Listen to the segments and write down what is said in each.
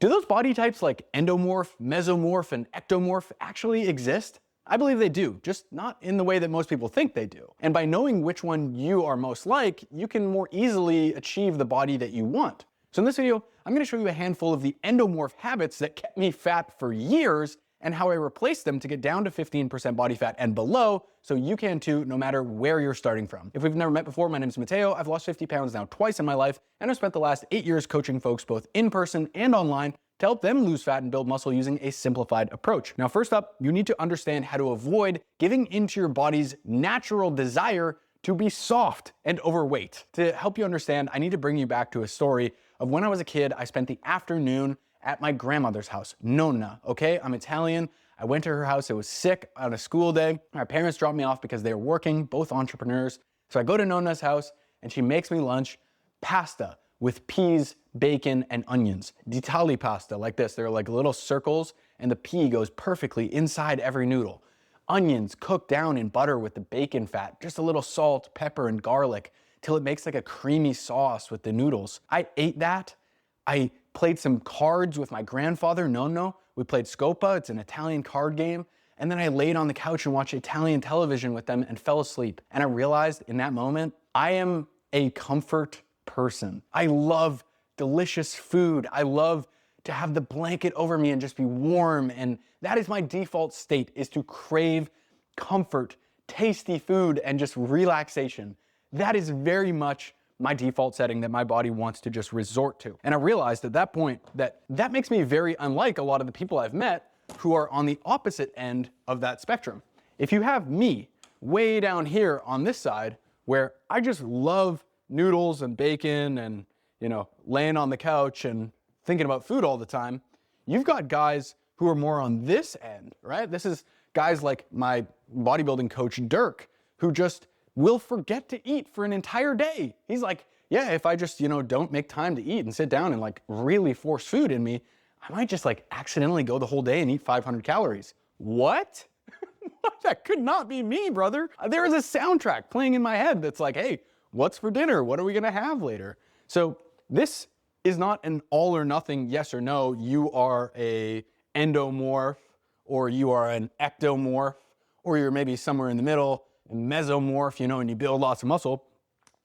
Do those body types like endomorph, mesomorph, and ectomorph actually exist? I believe they do, just not in the way that most people think they do. And by knowing which one you are most like, you can more easily achieve the body that you want. So in this video, I'm going to show you a handful of the endomorph habits that kept me fat for years and how I replaced them to get down to 15% body fat and below, so you can too, no matter where you're starting from. If we've never met before, my name is Mateo. I've lost 50 pounds now twice in my life, and I've spent the last 8 years coaching folks both in person and online to help them lose fat and build muscle using a simplified approach. Now, first up, you need to understand how to avoid giving into your body's natural desire to be soft and overweight. To help you understand, I need to bring you back to a story of when I was a kid. I spent the afternoon at my grandmother's house, Nonna, okay? I'm Italian. I went to her house. It was sick on a school day. My parents dropped me off because they were working, both entrepreneurs. So I go to Nonna's house and she makes me lunch, pasta with peas, bacon, and onions. D'Italia pasta, like this. They're like little circles and the pea goes perfectly inside every noodle. Onions cooked down in butter with the bacon fat, just a little salt, pepper, and garlic till it makes like a creamy sauce with the noodles. I ate that. I played some cards with my grandfather, Nonno. We played Scopa, it's an Italian card game. And then I laid on the couch and watched Italian television with them and fell asleep. And I realized in that moment, I am a comfort person. I love delicious food. I love to have the blanket over me and just be warm. And that is my default state, is to crave comfort, tasty food, and just relaxation. That is very much my default setting that my body wants to just resort to. And I realized at that point that that makes me very unlike a lot of the people I've met who are on the opposite end of that spectrum. If you have me way down here on this side, where I just love noodles and bacon and, you know, laying on the couch and thinking about food all the time, you've got guys who are more on this end, right? This is guys like my bodybuilding coach, Dirk, who just will forget to eat for an entire day. He's like, yeah, if I just, don't make time to eat and sit down and like really force food in me, I might just like accidentally go the whole day and eat 500 calories. What? That could not be me, brother. There is a soundtrack playing in my head that's like, hey, what's for dinner? What are we gonna have later? So this is not an all or nothing yes or no. You are a endomorph, or you are an ectomorph, or you're maybe somewhere in the middle, mesomorph, and you build lots of muscle.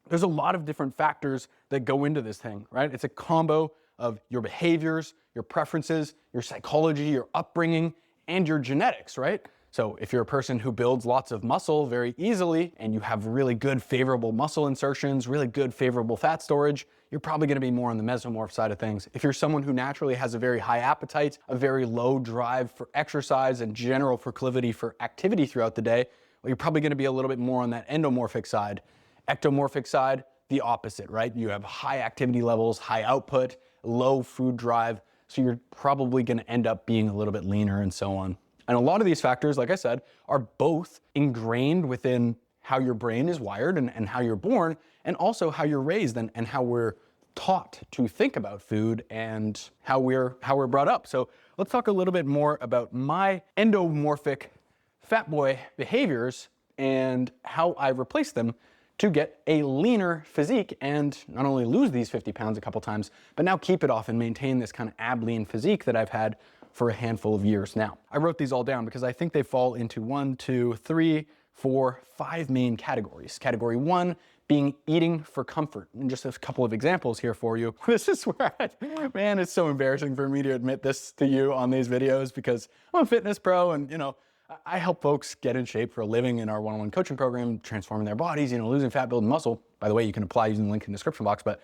There's a lot of different factors that go into this thing, right? It's a combo of your behaviors, your preferences, your psychology, your upbringing, and your genetics, right? So if you're a person who builds lots of muscle very easily and you have really good favorable muscle insertions, really good favorable fat storage, you're probably gonna be more on the mesomorph side of things. If you're someone who naturally has a very high appetite, a very low drive for exercise and general proclivity for activity throughout the day, well, you're probably gonna be a little bit more on that endomorphic side. Ectomorphic side, the opposite, right? You have high activity levels, high output, low food drive, so you're probably gonna end up being a little bit leaner and so on. And a lot of these factors, like I said, are both ingrained within how your brain is wired and how you're born, and also how you're raised and how we're taught to think about food and how we're brought up. So let's talk a little bit more about my endomorphic fat boy behaviors and how I replace them to get a leaner physique and not only lose these 50 pounds a couple times, but now keep it off and maintain this kind of ab lean physique that I've had for a handful of years now. I wrote these all down because I think they fall into 1, 2, 3, 4, 5 main categories. Category 1 being eating for comfort. And just a couple of examples here for you. This is where, man, it's so embarrassing for me to admit this to you on these videos because I'm a fitness pro and, I help folks get in shape for a living in our one-on-one coaching program, transforming their bodies, losing fat, building muscle. By the way, you can apply using the link in the description box. But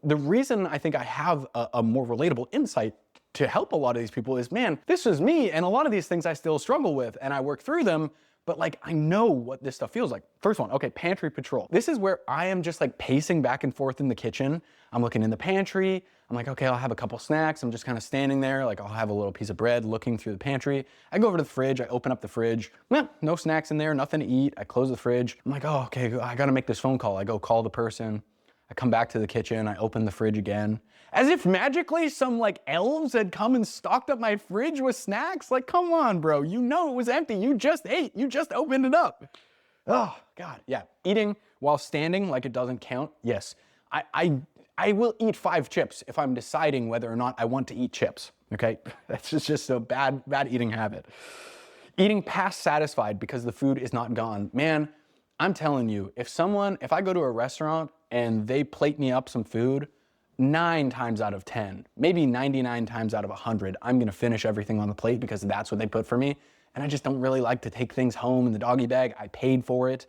the reason I think I have a more relatable insight to help a lot of these people is, man, this is me. And a lot of these things I still struggle with and I work through them, but like, I know what this stuff feels like. First one, okay, pantry patrol. This is where I am just like pacing back and forth in the kitchen. I'm looking in the pantry. I'm like, okay, I'll have a couple snacks. I'm just kind of standing there. Like I'll have a little piece of bread looking through the pantry. I go over to the fridge. I open up the fridge. No snacks in there, nothing to eat. I close the fridge. I'm like, oh, okay, I got to make this phone call. I go call the person. I come back to the kitchen. I open the fridge again. As if magically some like elves had come and stocked up my fridge with snacks. Like, come on, bro. You know it was empty. You just ate. You just opened it up. Oh, God. Yeah. Eating while standing like it doesn't count. Yes. I will eat 5 chips if I'm deciding whether or not I want to eat chips. okay? That's just a bad eating habit. Eating past satisfied because the food is not gone. Man, I'm telling you, if I go to a restaurant and they plate me up some food, 9 times out of 10, maybe 99 times out of 100, I'm gonna finish everything on the plate because that's what they put for me. And I just don't really like to take things home in the doggy bag. I paid for it.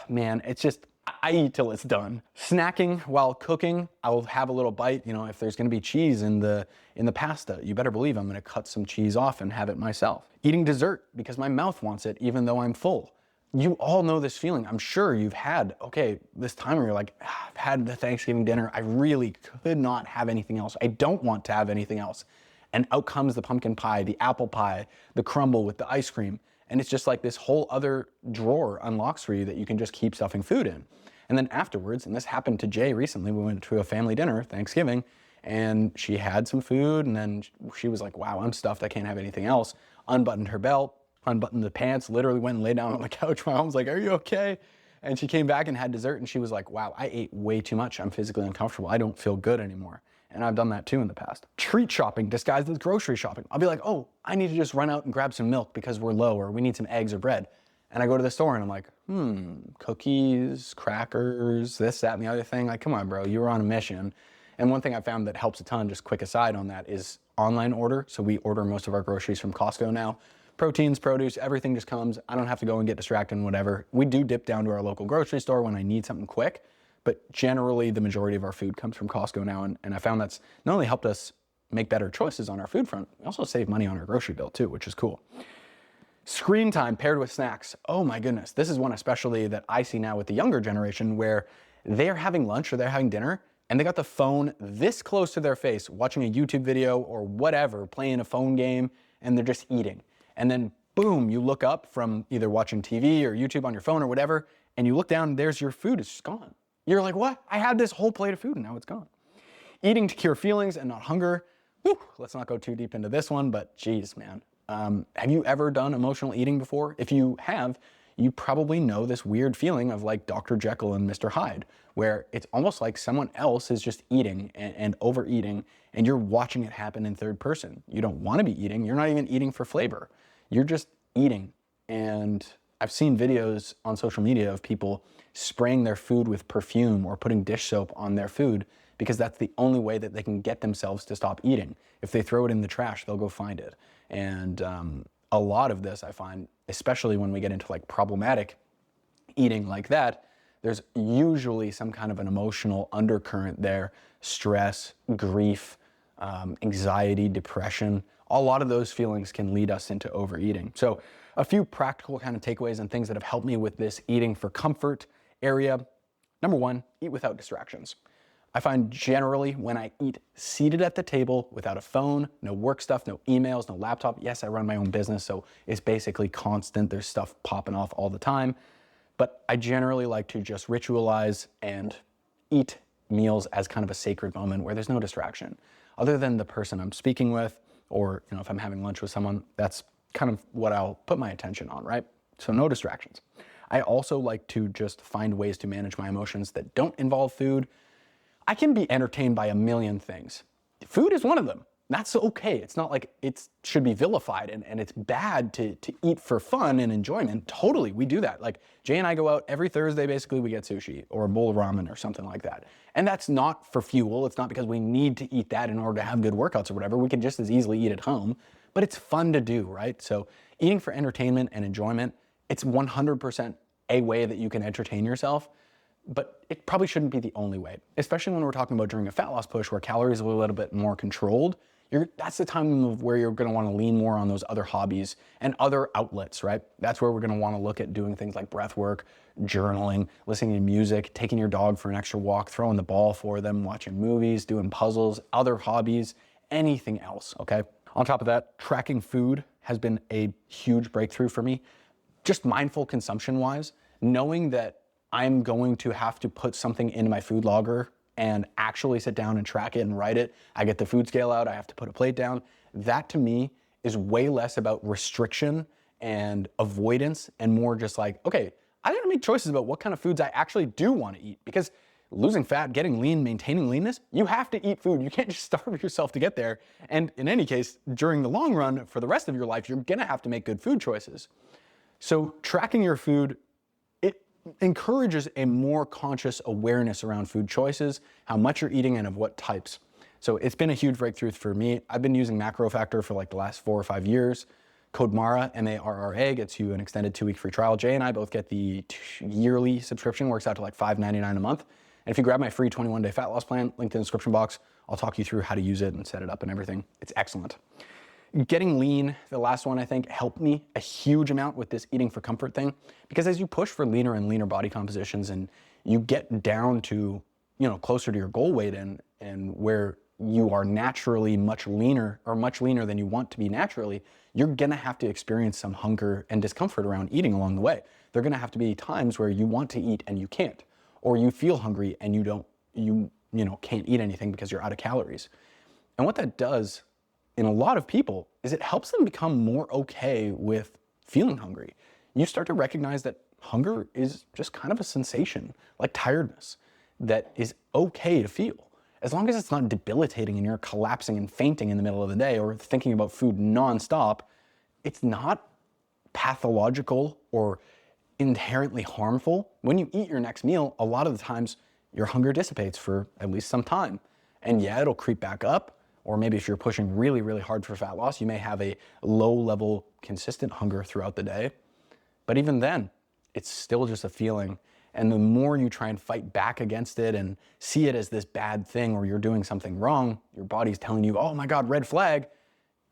Man, it's just, I eat till it's done. Snacking while cooking, I'll have a little bite. You know, if there's gonna be cheese in the pasta, you better believe I'm gonna cut some cheese off and have it myself. Eating dessert because my mouth wants it even though I'm full. You all know this feeling. I'm sure you've had, okay, this time where you're like, I've had the Thanksgiving dinner. I really could not have anything else. I don't want to have anything else. And out comes the pumpkin pie, the apple pie, the crumble with the ice cream. And it's just like this whole other drawer unlocks for you that you can just keep stuffing food in. And then afterwards, and this happened to Jay recently, we went to a family dinner, Thanksgiving, and she had some food and then she was like, wow, I'm stuffed, I can't have anything else. Unbuttoned her belt, unbuttoned the pants, literally went and lay down on the couch. My mom was like, are you okay? And she came back and had dessert and she was like, wow, I ate way too much. I'm physically uncomfortable. I don't feel good anymore. And I've done that too in the past. Treat shopping disguised as grocery shopping. I'll be like, oh, I need to just run out and grab some milk because we're low, or we need some eggs or bread. And I go to the store and I'm like, cookies, crackers, this, that, and the other thing. Like, come on, bro, you were on a mission. And one thing I found that helps a ton, just quick aside on that, is online order. So we order most of our groceries from Costco now. Proteins, produce, everything just comes. I don't have to go and get distracted and whatever. We do dip down to our local grocery store when I need something quick, but generally the majority of our food comes from Costco now. And I found that's not only helped us make better choices on our food front, we also save money on our grocery bill too, which is cool. Screen time paired with snacks. Oh my goodness. This is one especially that I see now with the younger generation where they're having lunch or they're having dinner and they got the phone this close to their face, watching a YouTube video or whatever, playing a phone game, and they're just eating. And then boom, you look up from either watching TV or YouTube on your phone or whatever, and you look down and there's your food, it's just gone. You're like, what? I had this whole plate of food and now it's gone. Eating to cure feelings and not hunger. Whew, let's not go too deep into this one, but geez, man. Have you ever done emotional eating before? If you have, you probably know this weird feeling of like Dr. Jekyll and Mr. Hyde, where it's almost like someone else is just eating and overeating, and you're watching it happen in third person. You don't want to be eating. You're not even eating for flavor. You're just eating. And I've seen videos on social media of people spraying their food with perfume or putting dish soap on their food because that's the only way that they can get themselves to stop eating. If they throw it in the trash, they'll go find it. And a lot of this I find, especially when we get into like problematic eating like that, there's usually some kind of an emotional undercurrent there, stress, grief, anxiety, depression. A lot of those feelings can lead us into overeating. So a few practical kind of takeaways and things that have helped me with this eating for comfort area. Number one, eat without distractions. I find generally when I eat seated at the table without a phone, no work stuff, no emails, no laptop. Yes, I run my own business, so it's basically constant. There's stuff popping off all the time. But I generally like to just ritualize and eat meals as kind of a sacred moment where there's no distraction. Other than the person I'm speaking with, or if I'm having lunch with someone, that's kind of what I'll put my attention on, right? So no distractions. I also like to just find ways to manage my emotions that don't involve food. I can be entertained by a million things. Food is one of them. That's okay. It's not like it should be vilified and it's bad to eat for fun and enjoyment. Totally, we do that. Like Jay and I go out every Thursday, basically we get sushi or a bowl of ramen or something like that. And that's not for fuel. It's not because we need to eat that in order to have good workouts or whatever. We can just as easily eat at home, but it's fun to do, right? So eating for entertainment and enjoyment, it's 100% a way that you can entertain yourself. But it probably shouldn't be the only way, especially when we're talking about during a fat loss push where calories are a little bit more controlled. That's the time of where you're going to want to lean more on those other hobbies and other outlets, right? That's where we're going to want to look at doing things like breath work, journaling, listening to music, taking your dog for an extra walk, throwing the ball for them, watching movies, doing puzzles, other hobbies, anything else, okay? On top of that, tracking food has been a huge breakthrough for me. Just mindful consumption-wise, knowing that I'm going to have to put something into my food logger and actually sit down and track it and write it. I get the food scale out, I have to put a plate down. That to me is way less about restriction and avoidance and more just like, okay, I gotta make choices about what kind of foods I actually do want to eat. Because losing fat, getting lean, maintaining leanness, you have to eat food. You can't just starve yourself to get there. And in any case, during the long run, for the rest of your life, you're gonna have to make good food choices. So tracking your food, it encourages a more conscious awareness around food choices, how much you're eating and of what types. So it's been a huge breakthrough for me. I've been using Macro Factor for like the last 4 or 5 years. Code MARA, M-A-R-R-A, gets you an extended 2-week free trial. Jay and I both get the yearly subscription, works out to like $5.99 a month. And if you grab my free 21-day fat loss plan, linked in the description box, I'll talk you through how to use it and set it up and everything. It's excellent. Getting lean, the last one I think, helped me a huge amount with this eating for comfort thing, because as you push for leaner and leaner body compositions and you get down to, closer to your goal weight and where you are naturally much leaner than you want to be naturally, you're gonna have to experience some hunger and discomfort around eating along the way. There are gonna have to be times where you want to eat and you can't, or you feel hungry and you can't eat anything because you're out of calories. And what that does in a lot of people is it helps them become more okay with feeling hungry. You start to recognize that hunger is just kind of a sensation, like tiredness, that is okay to feel. As long as it's not debilitating and you're collapsing and fainting in the middle of the day or thinking about food nonstop, it's not pathological or inherently harmful. When you eat your next meal, a lot of the times your hunger dissipates for at least some time. And yeah, it'll creep back up, or maybe if you're pushing really, really hard for fat loss, you may have a low level, consistent hunger throughout the day. But even then, it's still just a feeling. And the more you try and fight back against it and see it as this bad thing or you're doing something wrong, your body's telling you, oh my God, red flag,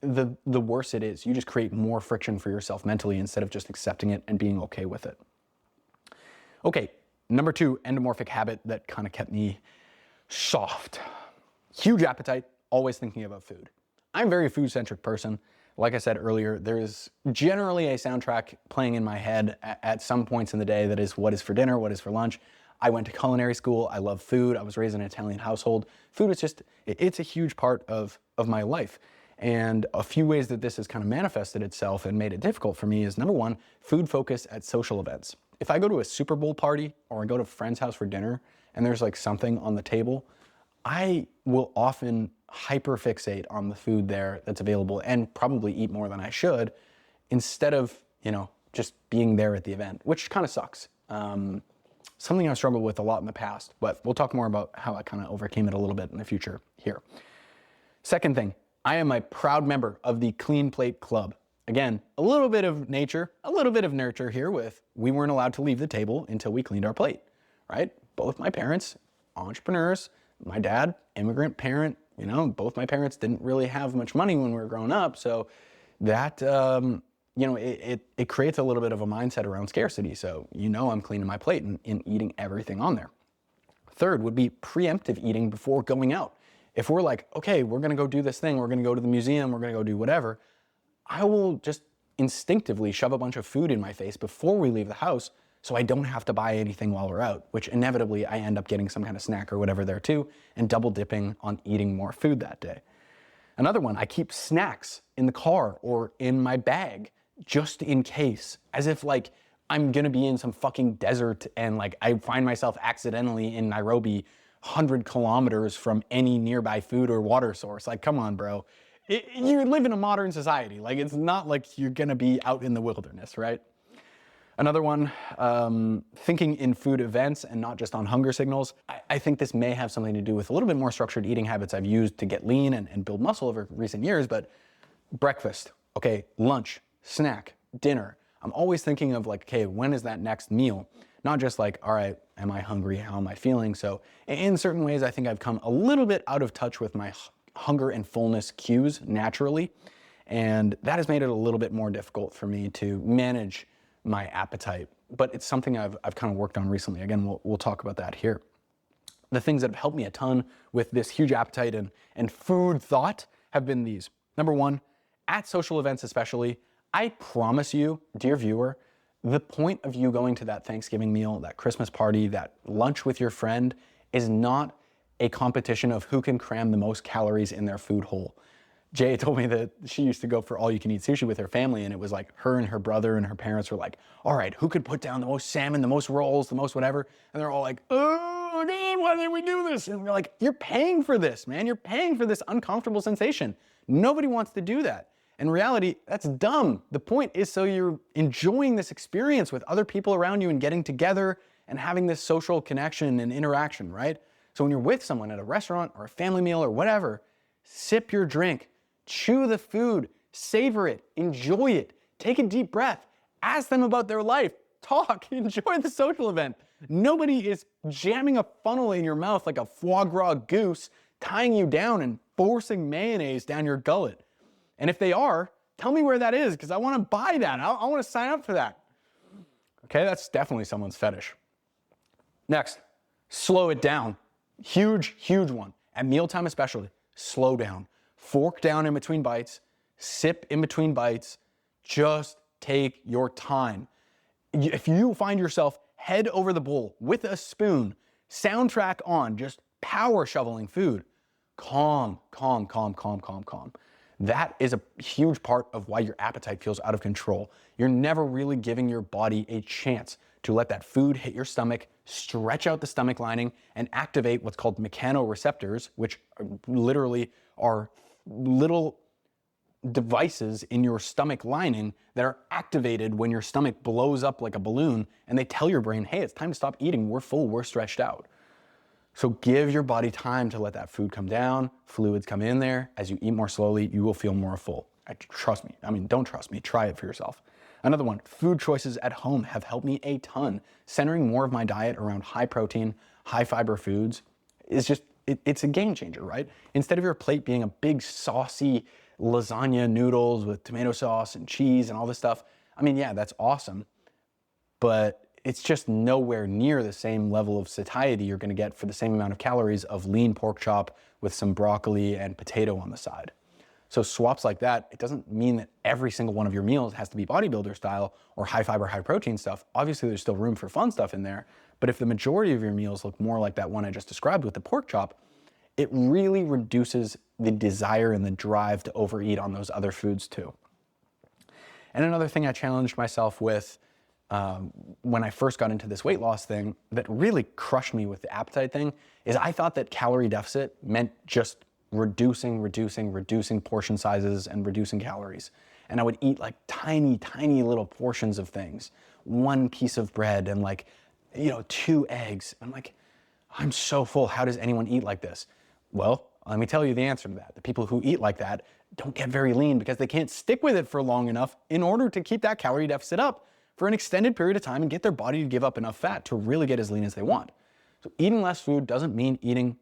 the worse it is. You just create more friction for yourself mentally instead of just accepting it and being okay with it. Okay, number 2, endomorphic habit that kind of kept me soft. Huge appetite, always thinking about food. I'm a very food-centric person. Like I said earlier, there is generally a soundtrack playing in my head at some points in the day that is what is for dinner, what is for lunch. I went to culinary school. I love food. I was raised in an Italian household. Food is just, it's a huge part of my life. And a few ways that this has kind of manifested itself and made it difficult for me is, number 1, food focus at social events. If I go to a Super Bowl party or I go to a friend's house for dinner and there's like something on the table, I will often hyperfixate on the food there that's available and probably eat more than I should instead of, just being there at the event, which kind of sucks. Something I've struggled with a lot in the past, but we'll talk more about how I kind of overcame it a little bit in the future here. Second thing, I am a proud member of the Clean Plate Club. Again, a little bit of nature, a little bit of nurture here with we weren't allowed to leave the table until we cleaned our plate, right? Both my parents, entrepreneurs, my dad, immigrant parent, both my parents didn't really have much money when we were growing up. So that, it creates a little bit of a mindset around scarcity. So, I'm cleaning my plate and eating everything on there. Third would be preemptive eating before going out. If we're like, okay, we're going to go do this thing, we're going to go to the museum, we're going to go do whatever, I will just instinctively shove a bunch of food in my face before we leave the house so I don't have to buy anything while we're out, which inevitably I end up getting some kind of snack or whatever there too, and double dipping on eating more food that day. Another one, I keep snacks in the car or in my bag just in case, as if like I'm gonna be in some fucking desert and like I find myself accidentally in Nairobi 100 kilometers from any nearby food or water source. Like, come on, bro. You live in a modern society. Like, it's not like you're gonna be out in the wilderness, right? Another one, thinking in food events and not just on hunger signals. I think this may have something to do with a little bit more structured eating habits I've used to get lean and build muscle over recent years, but breakfast, okay, lunch, snack, dinner. I'm always thinking of like, okay, when is that next meal? Not just like, all right, am I hungry? How am I feeling? So in certain ways, I think I've come a little bit out of touch with my hunger and fullness cues naturally. And that has made it a little bit more difficult for me to manage my appetite, but it's something I've kind of worked on recently. Again, we'll talk about that here. The things that have helped me a ton with this huge appetite and food thought have been these. Number 1, at social events especially, I promise you, dear viewer, the point of you going to that Thanksgiving meal, that Christmas party, that lunch with your friend is not a competition of who can cram the most calories in their food hole. Jay told me that she used to go for all-you-can-eat sushi with her family, and it was like her and her brother and her parents were like, all right, who could put down the most salmon, the most rolls, the most whatever? And they're all like, oh, my God, why did we do this? And we're like, you're paying for this, man. You're paying for this uncomfortable sensation. Nobody wants to do that. In reality, that's dumb. The point is so you're enjoying this experience with other people around you and getting together and having this social connection and interaction, right? So when you're with someone at a restaurant or a family meal or whatever, sip your drink, chew the food, savor it, enjoy it, take a deep breath, ask them about their life, talk, enjoy the social event. Nobody is jamming a funnel in your mouth like a foie gras goose, tying you down and forcing mayonnaise down your gullet. And if they are, tell me where that is, because I want to buy that. I want to sign up for that. Okay, that's definitely someone's fetish. Next, slow it down. Huge, huge one. At mealtime especially, slow down. Fork down in between bites, sip in between bites. Just take your time. If you find yourself head over the bowl with a spoon, soundtrack on, just power shoveling food, calm. That is a huge part of why your appetite feels out of control. You're never really giving your body a chance to let that food hit your stomach, stretch out the stomach lining, and activate what's called mechanoreceptors, which literally are little devices in your stomach lining that are activated when your stomach blows up like a balloon, and they tell your brain, hey, it's time to stop eating, we're full, we're stretched out. So give your body time to let that food come down, fluids come in there. As you eat more slowly, you will feel more full. Trust me. I mean, don't trust me, try it for yourself. Another one, food choices at home have helped me a ton. Centering more of my diet around high protein, high fiber foods is just, it's a game changer, right? Instead of your plate being a big saucy lasagna noodles with tomato sauce and cheese and all this stuff, I mean, yeah, that's awesome, but it's just nowhere near the same level of satiety you're gonna get for the same amount of calories of lean pork chop with some broccoli and potato on the side. So swaps like that, it doesn't mean that every single one of your meals has to be bodybuilder style or high fiber, high protein stuff. Obviously there's still room for fun stuff in there, but if the majority of your meals look more like that one I just described with the pork chop, it really reduces the desire and the drive to overeat on those other foods too. And another thing I challenged myself with when I first got into this weight loss thing that really crushed me with the appetite thing is I thought that calorie deficit meant just reducing portion sizes and reducing calories. And I would eat like tiny little portions of things, one piece of bread and like, 2 eggs. I'm like, I'm so full. How does anyone eat like this? Well, let me tell you the answer to that. The people who eat like that don't get very lean because they can't stick with it for long enough in order to keep that calorie deficit up for an extended period of time and get their body to give up enough fat to really get as lean as they want. So eating less food doesn't mean eating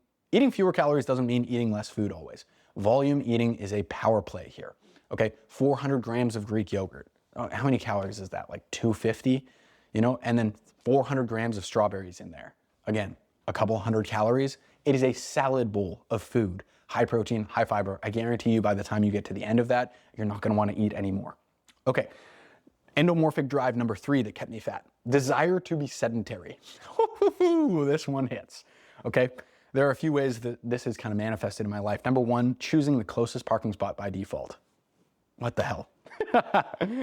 fewer calories doesn't mean eating less food always. Volume eating is a power play here. Okay, 400 grams of Greek yogurt. Oh, how many calories is that? Like 250, and then 400 grams of strawberries in there. Again, a couple hundred calories. It is a salad bowl of food, high protein, high fiber. I guarantee you by the time you get to the end of that, you're not gonna wanna eat anymore. Okay, endomorphic drive number 3 that kept me fat. Desire to be sedentary. This one hits, okay? There are a few ways that this is kind of manifested in my life. Number 1, choosing the closest parking spot by default. What the hell?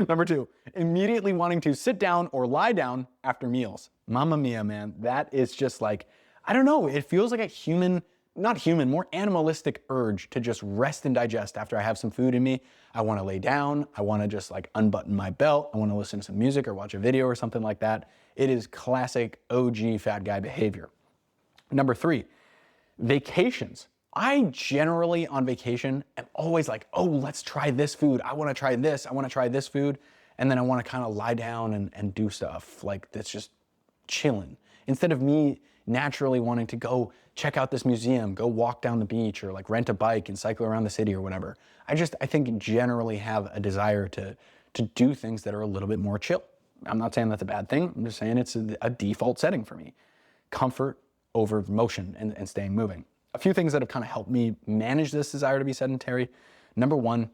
Number 2, immediately wanting to sit down or lie down after meals. Mamma mia, man. That is just like, I don't know, it feels like a more animalistic urge to just rest and digest after I have some food in me. I want to lay down. I want to just like unbutton my belt. I want to listen to some music or watch a video or something like that. It is classic OG fat guy behavior. Number 3, vacations. I generally on vacation am always like, oh, let's try this food. I want to try this. I want to try this food. And then I want to kind of lie down and do stuff like that's just chilling. Instead of me naturally wanting to go check out this museum, go walk down the beach or like rent a bike and cycle around the city or whatever. I think generally have a desire to do things that are a little bit more chill. I'm not saying that's a bad thing. I'm just saying it's a default setting for me. Comfort over motion and staying moving. A few things that have kind of helped me manage this desire to be sedentary. Number 1,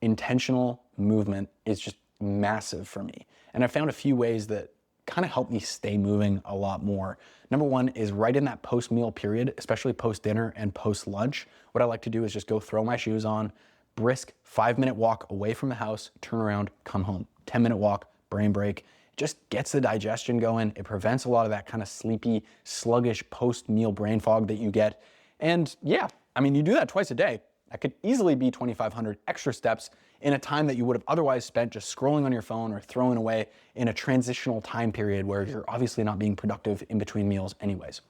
intentional movement is just massive for me. And I found a few ways that kind of help me stay moving a lot more. Number 1 is right in that post-meal period, especially post-dinner and post-lunch. What I like to do is just go throw my shoes on, brisk 5-minute walk away from the house, turn around, come home. 10-minute walk, brain break. just gets the digestion going. It prevents a lot of that kind of sleepy, sluggish post-meal brain fog that you get. And yeah, I mean, you do that twice a day. That could easily be 2,500 extra steps in a time that you would have otherwise spent just scrolling on your phone or throwing away in a transitional time period where you're obviously not being productive in between meals anyways.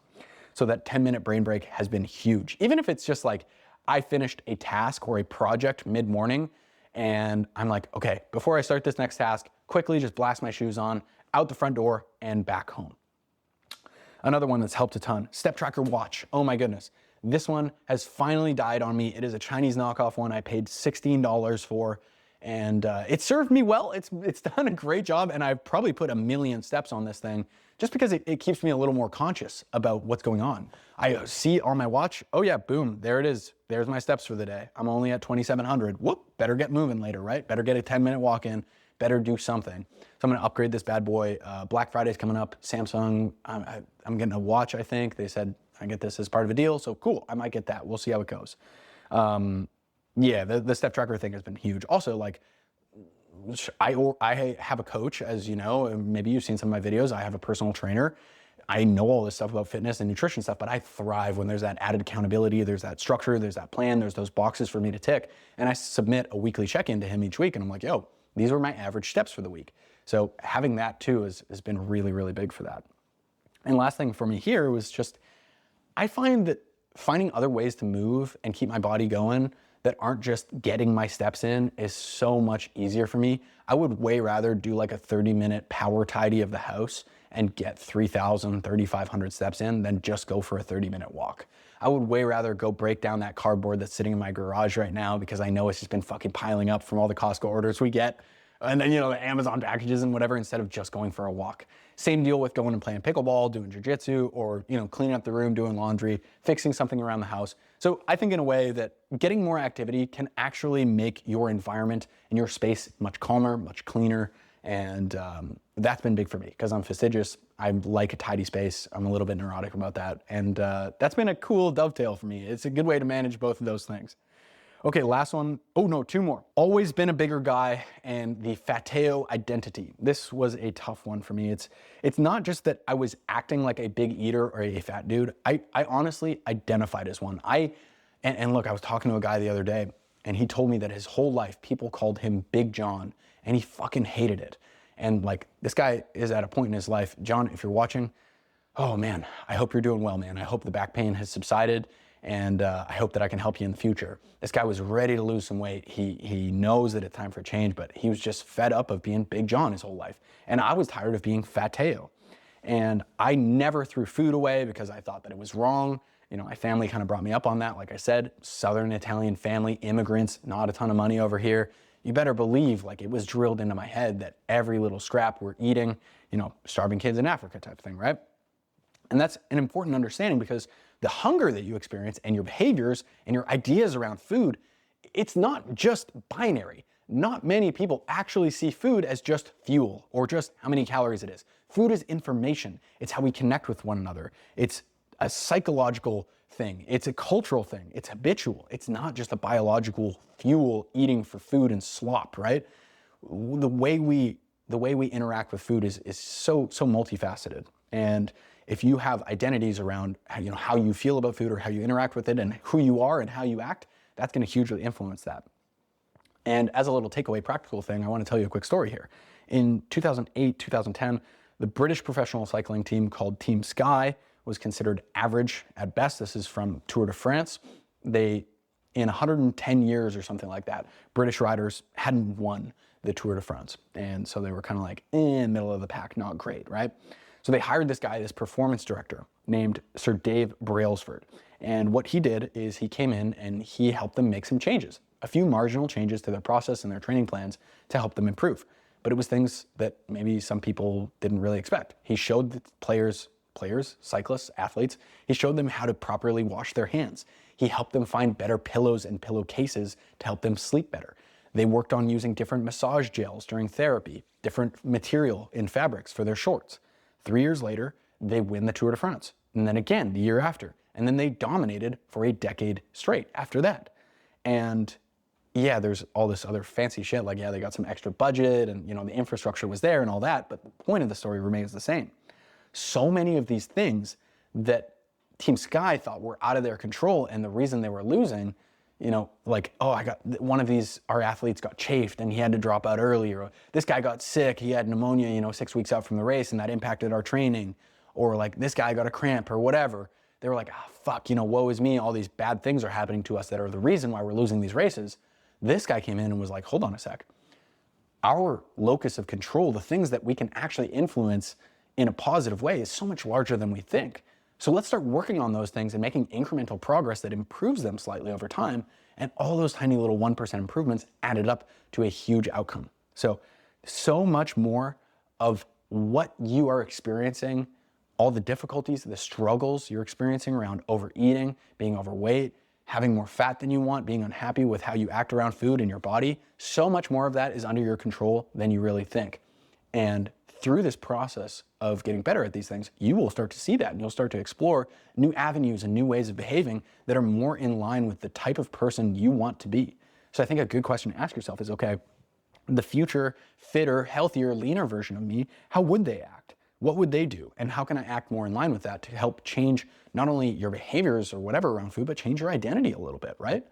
So that 10-minute brain break has been huge. Even if it's just like, I finished a task or a project mid-morning and I'm like, okay, before I start this next task, quickly just blast my shoes on, out the front door and back home. Another one that's helped a ton, Step Tracker Watch. Oh my goodness. This one has finally died on me. It is a Chinese knockoff one I paid $16 for, and it served me well. It's done a great job, and I've probably put 1 million steps on this thing just because it keeps me a little more conscious about what's going on. I see on my watch, oh yeah, boom, there it is. There's my steps for the day. I'm only at 2,700. Whoop, better get moving later, right? Better get a 10-minute walk in, better do something. So I'm gonna upgrade this bad boy. Black Friday's coming up. Samsung, I'm getting a watch, I think. They said I get this as part of a deal, so cool, I might get that. We'll see how it goes. Yeah, the step tracker thing has been huge. Also, like, I have a coach, as you know, maybe you've seen some of my videos. I have a personal trainer. I know all this stuff about fitness and nutrition stuff, but I thrive when there's that added accountability, there's that structure, there's that plan, there's those boxes for me to tick. And I submit a weekly check-in to him each week, and I'm like, yo, these were my average steps for the week. So having that too has been really, really big for that. And last thing for me here was just, I find that finding other ways to move and keep my body going that aren't just getting my steps in is so much easier for me. I would way rather do like a 30-minute power tidy of the house and get 3,000, 3,500 steps in than just go for a 30-minute walk. I would way rather go break down that cardboard that's sitting in my garage right now because I know it's just been fucking piling up from all the Costco orders we get. And then, you know, the Amazon packages and whatever, instead of just going for a walk. Same deal with going and playing pickleball, doing jujitsu, or, you know, cleaning up the room, doing laundry, fixing something around the house. So I think in a way that getting more activity can actually make your environment and your space much calmer, much cleaner. And that's been big for me because I'm fastidious. I like a tidy space. I'm a little bit neurotic about that. And that's been a cool dovetail for me. It's a good way to manage both of those things. Okay, last one. Oh no, 2 more. Always been a bigger guy and the fateo identity. This was a tough one for me. It's not just that I was acting like a big eater or a fat dude. I honestly identified as one. And look, I was talking to a guy the other day and he told me that his whole life people called him Big John and he fucking hated it. And like, this guy is at a point in his life, John, if you're watching, oh man, I hope you're doing well, man. I hope the back pain has subsided. And I hope that I can help you in the future. This guy was ready to lose some weight. He knows that it's time for change, but he was just fed up of being Big John his whole life. And I was tired of being Fateo. And I never threw food away because I thought that it was wrong. You know, my family kind of brought me up on that. Like I said, Southern Italian family, immigrants, not a ton of money over here. You better believe, like, it was drilled into my head that every little scrap we're eating, you know, starving kids in Africa type thing, right? And that's an important understanding because the hunger that you experience and your behaviors and your ideas around food, it's not just binary. Not many people actually see food as just fuel or just how many calories it is. Food is information. It's how we connect with one another. It's a psychological thing. It's a cultural thing. It's habitual. It's not just a biological fuel eating for food and slop, right? The way we interact with food is so multifaceted. And if you have identities around how you feel about food or how you interact with it and who you are and how you act, that's going to hugely influence that. And as a little takeaway practical thing, I want to tell you a quick story here. In 2008, 2010, the British professional cycling team called Team Sky was considered average at best. This is from Tour de France. In 110 years or something like that, British riders hadn't won the Tour de France. And so they were kind of like, middle of the pack, not great, right? So they hired this guy, this performance director named Sir Dave Brailsford. And what he did is he came in and he helped them make some changes, a few marginal changes to their process and their training plans to help them improve. But it was things that maybe some people didn't really expect. He showed the players, cyclists, athletes, he showed them how to properly wash their hands. He helped them find better pillows and pillowcases to help them sleep better. They worked on using different massage gels during therapy, different material in fabrics for their shorts. 3 years later, they win the Tour de France. And then again, the year after. And then they dominated for a decade straight after that. And yeah, there's all this other fancy shit, like, yeah, they got some extra budget and, you know, the infrastructure was there and all that, but the point of the story remains the same. So many of these things that Team Sky thought were out of their control, and the reason they were losing, you know, like, oh, I got one of these, our athletes got chafed and he had to drop out early, or this guy got sick, he had pneumonia, you know, 6 weeks out from the race and that impacted our training, or like this guy got a cramp or whatever. They were like, ah, fuck, you know, woe is me, all these bad things are happening to us that are the reason why we're losing these races. This guy came in and was like, hold on a sec. Our locus of control, the things that we can actually influence in a positive way, is so much larger than we think. So let's start working on those things and making incremental progress that improves them slightly over time. And all those tiny little 1% improvements added up to a huge outcome. So much more of what you are experiencing, all the difficulties, the struggles you're experiencing around overeating, being overweight, having more fat than you want, being unhappy with how you act around food in your body, so much more of that is under your control than you really think. And through this process of getting better at these things, you will start to see that and you'll start to explore new avenues and new ways of behaving that are more in line with the type of person you want to be. So I think a good question to ask yourself is, okay, the future, fitter, healthier, leaner version of me, how would they act? What would they do? And how can I act more in line with that to help change not only your behaviors or whatever around food, but change your identity a little bit, right?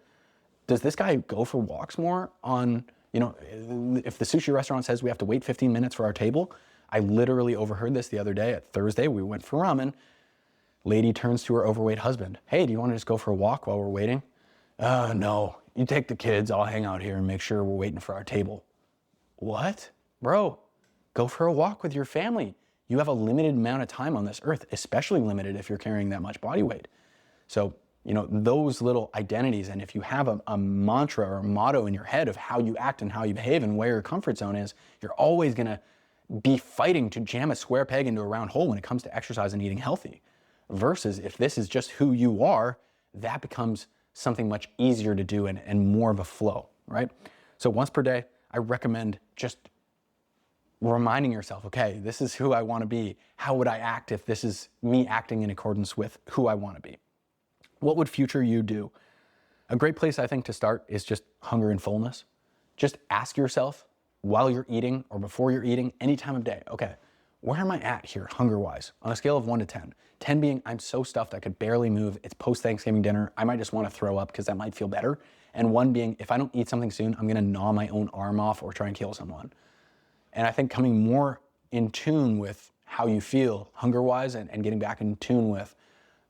Does this guy go for walks more on, you know, if the sushi restaurant says we have to wait 15 minutes for our table? I literally overheard this the other day at Thursday. We went for ramen. Lady turns to her overweight husband. Hey, do you want to just go for a walk while we're waiting? No, you take the kids. I'll hang out here and make sure we're waiting for our table. What? Bro, go for a walk with your family. You have a limited amount of time on this earth, especially limited if you're carrying that much body weight. So, you know, those little identities, and if you have a mantra or a motto in your head of how you act and how you behave and where your comfort zone is, you're always gonna be fighting to jam a square peg into a round hole when it comes to exercise and eating healthy. Versus if this is just who you are, that becomes something much easier to do and more of a flow, right? So once per day, I recommend just reminding yourself, okay, this is who I want to be. How would I act if this is me acting in accordance with who I want to be? What would future you do? A great place, I think, to start is just hunger and fullness. Just ask yourself while you're eating or before you're eating, any time of day, okay, where am I at here hunger-wise on a scale of 1 to 10? 10 being I'm so stuffed I could barely move. It's post-Thanksgiving dinner. I might just want to throw up because that might feel better. And 1 being if I don't eat something soon, I'm going to gnaw my own arm off or try and kill someone. And I think coming more in tune with how you feel hunger-wise and getting back in tune with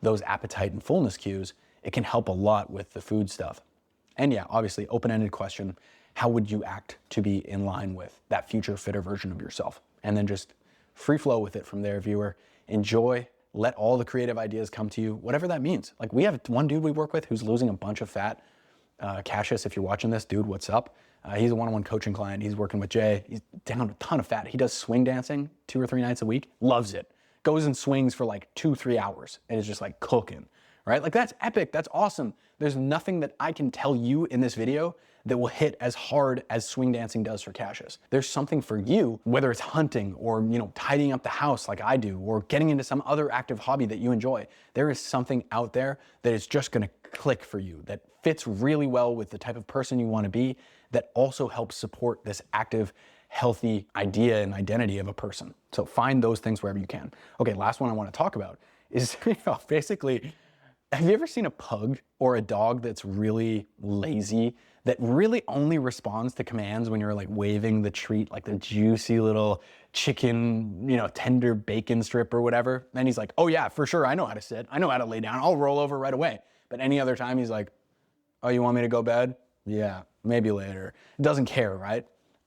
those appetite and fullness cues, it can help a lot with the food stuff. And yeah, obviously, open-ended question, how would you act to be in line with that future fitter version of yourself? And then just free flow with it from there, viewer. Enjoy, let all the creative ideas come to you, whatever that means. Like we have one dude we work with who's losing a bunch of fat. Cassius, if you're watching this, dude, what's up? He's a one-on-one coaching client. He's working with Jay. He's down a ton of fat. He does swing dancing 2 or 3 nights a week. Loves it. Goes and swings for like 2-3 hours and is just like cooking, right? Like that's epic. That's awesome. There's nothing that I can tell you in this video that will hit as hard as swing dancing does for Cassius. There's something for you, whether it's hunting or, you know, tidying up the house like I do, or getting into some other active hobby that you enjoy. There is something out there that is just gonna click for you, that fits really well with the type of person you wanna be, that also helps support this active, healthy idea and identity of a person. So find those things wherever you can. Okay, last one I wanna talk about is basically, have you ever seen a pug or a dog that's really lazy, that really only responds to commands when you're like waving the treat, like the juicy little chicken, you know, tender bacon strip or whatever? Then he's like, oh yeah, for sure, I know how to sit. I know how to lay down. I'll roll over right away. But any other time he's like, oh, you want me to go bed? Yeah, maybe later. Doesn't care, right?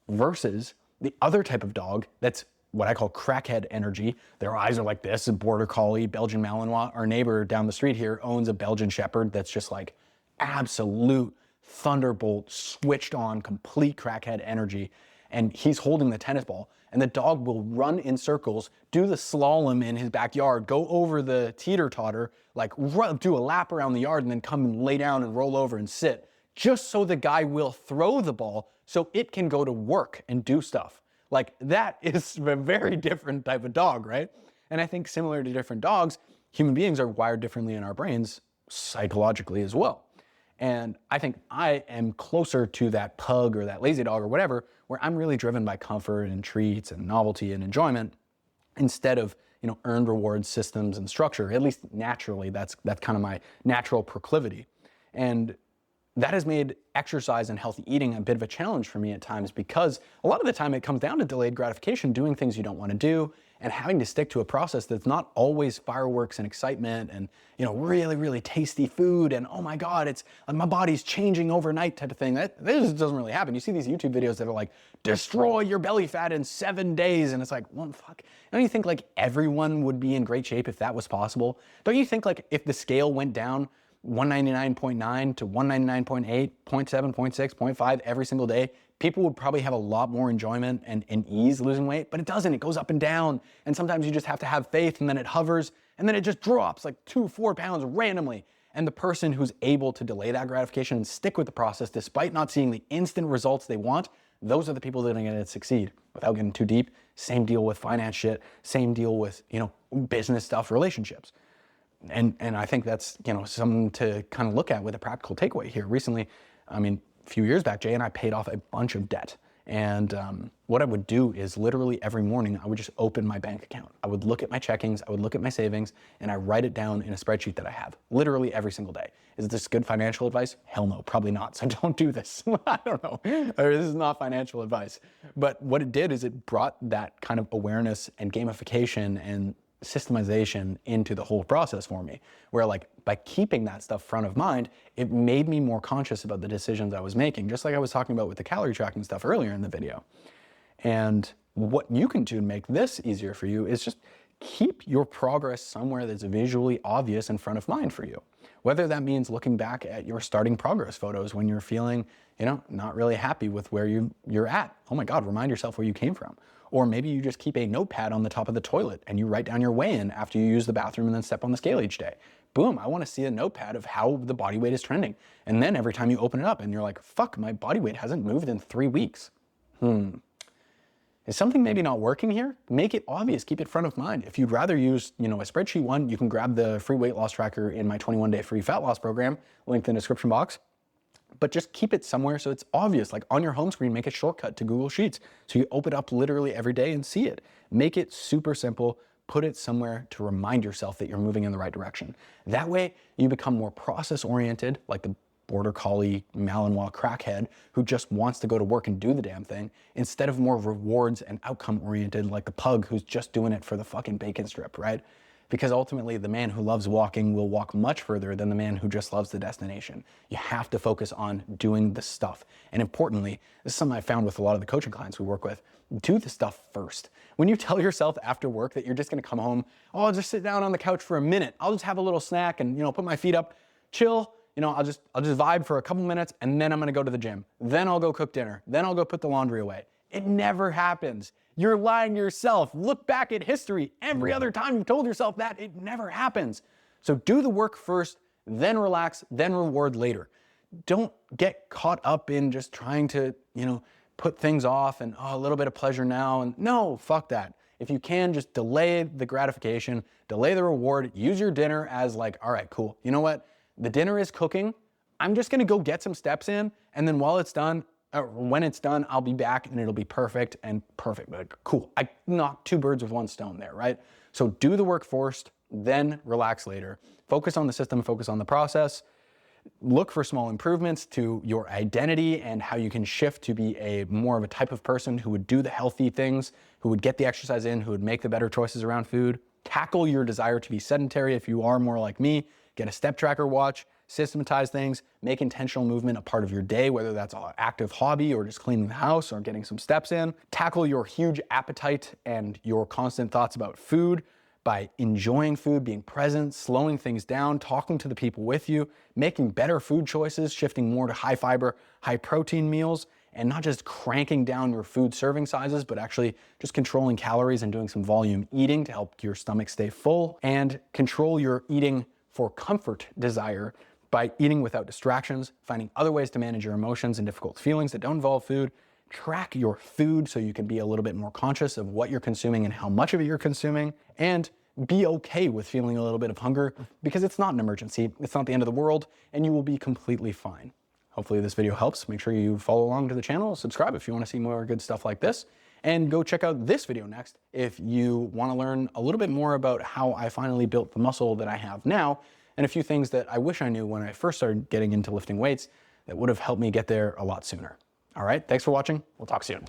Versus the other type of dog that's what I call crackhead energy. Their eyes are like this, a border collie, Belgian Malinois. Our neighbor down the street here owns a Belgian Shepherd that's just like absolute thunderbolt, switched on, complete crackhead energy. And he's holding the tennis ball and the dog will run in circles, do the slalom in his backyard, go over the teeter-totter, like do a lap around the yard and then come and lay down and roll over and sit, just so the guy will throw the ball so it can go to work and do stuff. Like that is a very different type of dog, right? And I think similar to different dogs, human beings are wired differently in our brains psychologically as well. And I think I am closer to that pug or that lazy dog or whatever, where I'm really driven by comfort and treats and novelty and enjoyment instead of, earned reward systems and structure. At least naturally, that's kind of my natural proclivity. And that has made exercise and healthy eating a bit of a challenge for me at times, because a lot of the time it comes down to delayed gratification, doing things you don't want to do, and having to stick to a process that's not always fireworks and excitement and, really, really tasty food and, oh my God, it's my body's changing overnight type of thing. This doesn't really happen. You see these YouTube videos that are like, destroy your belly fat in 7 days. And it's like, well, fuck. Don't you think like everyone would be in great shape if that was possible? Don't you think like if the scale went down 199.9 to 199.8, 0.7, 0.6, 0.5 every single day, people would probably have a lot more enjoyment and ease losing weight, but it doesn't. It goes up and down. And sometimes you just have to have faith, and then it hovers, and then it just drops like 2-4 pounds randomly. And the person who's able to delay that gratification and stick with the process despite not seeing the instant results they want, those are the people that are gonna succeed. Without getting too deep, same deal with finance shit, same deal with, business stuff, relationships. And I think that's, something to kind of look at with a practical takeaway here. Recently, a few years back, Jay and I paid off a bunch of debt. And what I would do is literally every morning, I would just open my bank account. I would look at my checkings, I would look at my savings, and I write it down in a spreadsheet that I have, literally every single day. Is this good financial advice? Hell no, probably not. So don't do this. I don't know. This is not financial advice. But what it did is it brought that kind of awareness and gamification and systemization into the whole process for me, where like by keeping that stuff front of mind, it made me more conscious about the decisions I was making, just like I was talking about with the calorie tracking stuff earlier in the video. And what you can do to make this easier for you is just keep your progress somewhere that's visually obvious in front of mind for you. Whether that means looking back at your starting progress photos when you're feeling, not really happy with where you're at. Oh my God, remind yourself where you came from. Or maybe you just keep a notepad on the top of the toilet and you write down your weigh-in after you use the bathroom and then step on the scale each day. Boom, I want to see a notepad of how the body weight is trending. And then every time you open it up and you're like, fuck, my body weight hasn't moved in 3 weeks. Is something maybe not working here? Make it obvious, keep it front of mind. If you'd rather use, a spreadsheet one, you can grab the free weight loss tracker in my 21-day free fat loss program, linked in the description box. But just keep it somewhere so it's obvious, like on your home screen, make a shortcut to Google Sheets. So you open it up literally every day and see it. Make it super simple, put it somewhere to remind yourself that you're moving in the right direction. That way you become more process oriented, like the border collie Malinois crackhead who just wants to go to work and do the damn thing, instead of more rewards and outcome oriented like the pug who's just doing it for the fucking bacon strip, right? Because ultimately the man who loves walking will walk much further than the man who just loves the destination. You have to focus on doing the stuff. And importantly, this is something I found with a lot of the coaching clients we work with, do the stuff first. When you tell yourself after work that you're just gonna come home, oh, I'll just sit down on the couch for a minute, I'll just have a little snack and put my feet up, chill, I'll just vibe for a couple minutes and then I'm gonna go to the gym. Then I'll go cook dinner. Then I'll go put the laundry away. It never happens. You're lying to yourself. Look back at history. Every other time you've told yourself that, it never happens. So do the work first, then relax, then reward later. Don't get caught up in just trying to, put things off and a little bit of pleasure now. And no, fuck that. If you can, just delay the gratification, delay the reward, use your dinner as like, all right, cool. You know what? The dinner is cooking. I'm just gonna go get some steps in. And then while it's done, when it's done, I'll be back and it'll be perfect. Like, cool. I knocked 2 birds with 1 stone there, right? So do the work first, then relax later. Focus on the system, focus on the process. Look for small improvements to your identity and how you can shift to be more of a type of person who would do the healthy things, who would get the exercise in, who would make the better choices around food. Tackle your desire to be sedentary if you are more like me. Get a step tracker watch. Systematize things, make intentional movement a part of your day, whether that's an active hobby or just cleaning the house or getting some steps in. Tackle your huge appetite and your constant thoughts about food by enjoying food, being present, slowing things down, talking to the people with you, making better food choices, shifting more to high fiber, high protein meals, and not just cranking down your food serving sizes, but actually just controlling calories and doing some volume eating to help your stomach stay full, and control your eating for comfort desire by eating without distractions, finding other ways to manage your emotions and difficult feelings that don't involve food. Track your food so you can be a little bit more conscious of what you're consuming and how much of it you're consuming, and be okay with feeling a little bit of hunger because it's not an emergency, it's not the end of the world, and you will be completely fine. Hopefully this video helps. Make sure you follow along to the channel, subscribe if you want to see more good stuff like this, and go check out this video next if you want to learn a little bit more about how I finally built the muscle that I have now, and a few things that I wish I knew when I first started getting into lifting weights that would have helped me get there a lot sooner. All right, thanks for watching. We'll talk soon.